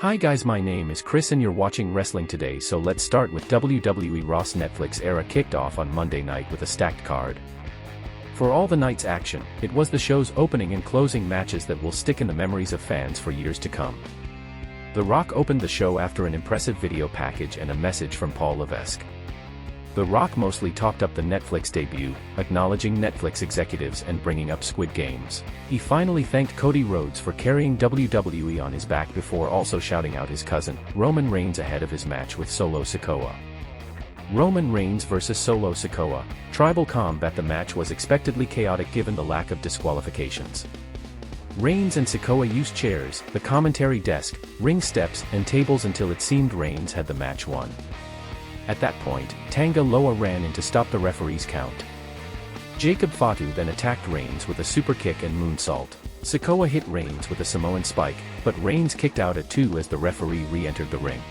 Hi guys, my name is Chris and you're watching Wrestling Today, so let's start with WWE Raw's Netflix era kicked off on Monday night with a stacked card. For all the night's action, it was the show's opening and closing matches that will stick in the memories of fans for years to come. The Rock opened the show after an impressive video package and a message from Paul Levesque. The Rock mostly talked up the Netflix debut, acknowledging Netflix executives and bringing up Squid Games. He finally thanked Cody Rhodes for carrying WWE on his back before also shouting out his cousin, Roman Reigns, ahead of his match with Solo Sikoa. Roman Reigns vs. Solo Sikoa, Tribal Combat. The match was expectedly chaotic given the lack of disqualifications. Reigns and Sikoa used chairs, the commentary desk, ring steps, and tables until it seemed Reigns had the match won. At that point, Tanga Loa ran in to stop the referee's count. Jacob Fatu then attacked Reigns with a super kick and moonsault. Sikoa hit Reigns with a Samoan spike, but Reigns kicked out at 2 as the referee re-entered the ring.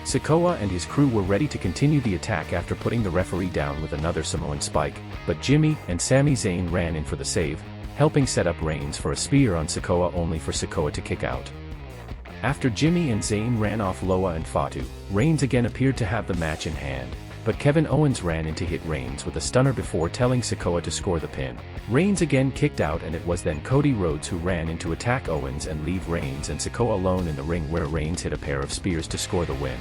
Sikoa and his crew were ready to continue the attack after putting the referee down with another Samoan spike, but Jimmy and Sami Zayn ran in for the save, helping set up Reigns for a spear on Sikoa, only for Sikoa to kick out. After Jimmy and Zayn ran off Loa and Fatu, Reigns again appeared to have the match in hand, but Kevin Owens ran in to hit Reigns with a stunner before telling Sikoa to score the pin. Reigns again kicked out, and it was then Cody Rhodes who ran in to attack Owens and leave Reigns and Sikoa alone in the ring, where Reigns hit a pair of spears to score the win.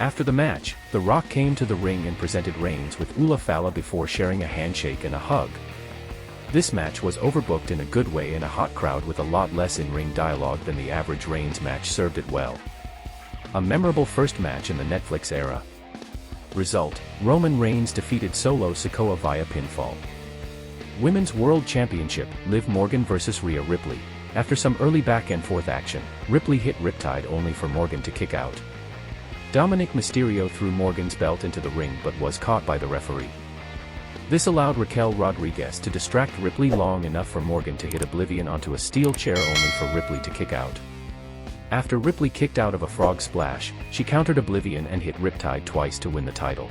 After the match, The Rock came to the ring and presented Reigns with Ula Fala before sharing a handshake and a hug. This match was overbooked in a good way, and a hot crowd with a lot less in-ring dialogue than the average Reigns match served it well. A memorable first match in the Netflix era. Result: Roman Reigns defeated Solo Sikoa via pinfall. Women's World Championship, Liv Morgan vs. Rhea Ripley. After some early back and forth action, Ripley hit Riptide only for Morgan to kick out. Dominic Mysterio threw Morgan's belt into the ring but was caught by the referee. This allowed Raquel Rodriguez to distract Ripley long enough for Morgan to hit Oblivion onto a steel chair, only for Ripley to kick out. After Ripley kicked out of a frog splash, she countered Oblivion and hit Riptide twice to win the title.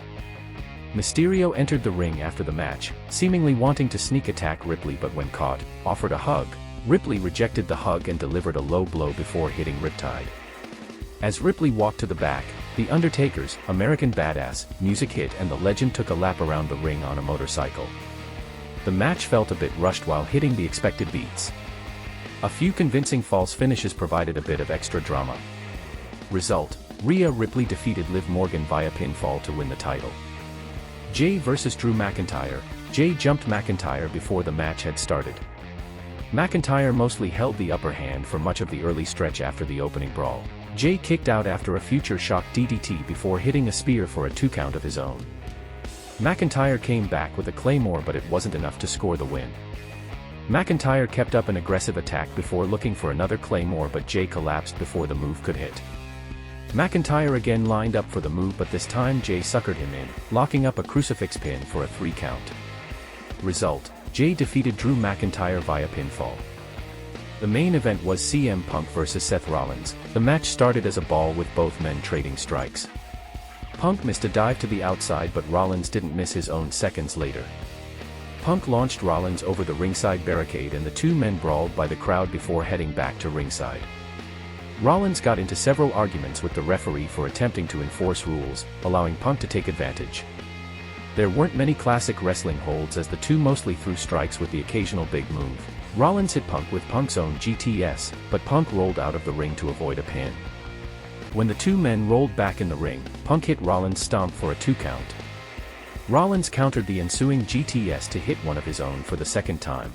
Mysterio entered the ring after the match, seemingly wanting to sneak attack Ripley, but when caught, offered a hug. Ripley rejected the hug and delivered a low blow before hitting Riptide. As Ripley walked to the back, The Undertaker's American Badass music hit and the legend took a lap around the ring on a motorcycle. The match felt a bit rushed while hitting the expected beats. A few convincing false finishes provided a bit of extra drama. Result: Rhea Ripley defeated Liv Morgan via pinfall to win the title. Jey vs. Drew McIntyre. Jey jumped McIntyre before the match had started. McIntyre mostly held the upper hand for much of the early stretch after the opening brawl. Jey kicked out after a future shock DDT before hitting a spear for a 2 count of his own. McIntyre came back with a Claymore, but it wasn't enough to score the win. McIntyre kept up an aggressive attack before looking for another Claymore, but Jey collapsed before the move could hit. McIntyre again lined up for the move, but this time Jey suckered him in, locking up a crucifix pin for a 3 count. Result: Jey defeated Drew McIntyre via pinfall. The main event was CM Punk vs. Seth Rollins. The match started as a brawl with both men trading strikes. Punk missed a dive to the outside, but Rollins didn't miss his own seconds later. Punk launched Rollins over the ringside barricade and the two men brawled by the crowd before heading back to ringside. Rollins got into several arguments with the referee for attempting to enforce rules, allowing Punk to take advantage. There weren't many classic wrestling holds, as the two mostly threw strikes with the occasional big move. Rollins hit Punk with Punk's own GTS, but Punk rolled out of the ring to avoid a pin. When the two men rolled back in the ring, Punk hit Rollins' stomp for a 2 count. Rollins countered the ensuing GTS to hit one of his own for the 2nd time.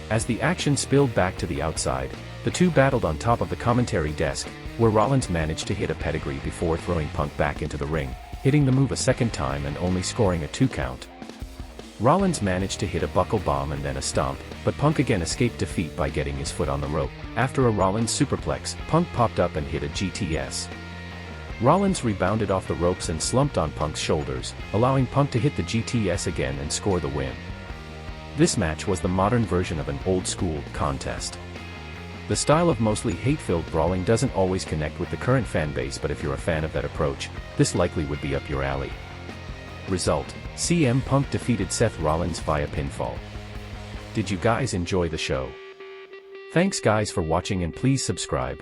As the action spilled back to the outside, the two battled on top of the commentary desk, where Rollins managed to hit a pedigree before throwing Punk back into the ring, hitting the move a 2nd time and only scoring a 2 count. Rollins managed to hit a buckle bomb and then a stomp, but Punk again escaped defeat by getting his foot on the rope. After a Rollins superplex, Punk popped up and hit a GTS. Rollins rebounded off the ropes and slumped on Punk's shoulders, allowing Punk to hit the GTS again and score the win. This match was the modern version of an old-school contest. The style of mostly hate-filled brawling doesn't always connect with the current fanbase, but if you're a fan of that approach, this likely would be up your alley. Result: CM Punk defeated Seth Rollins via pinfall. Did you guys enjoy the show? Thanks guys for watching, and please subscribe.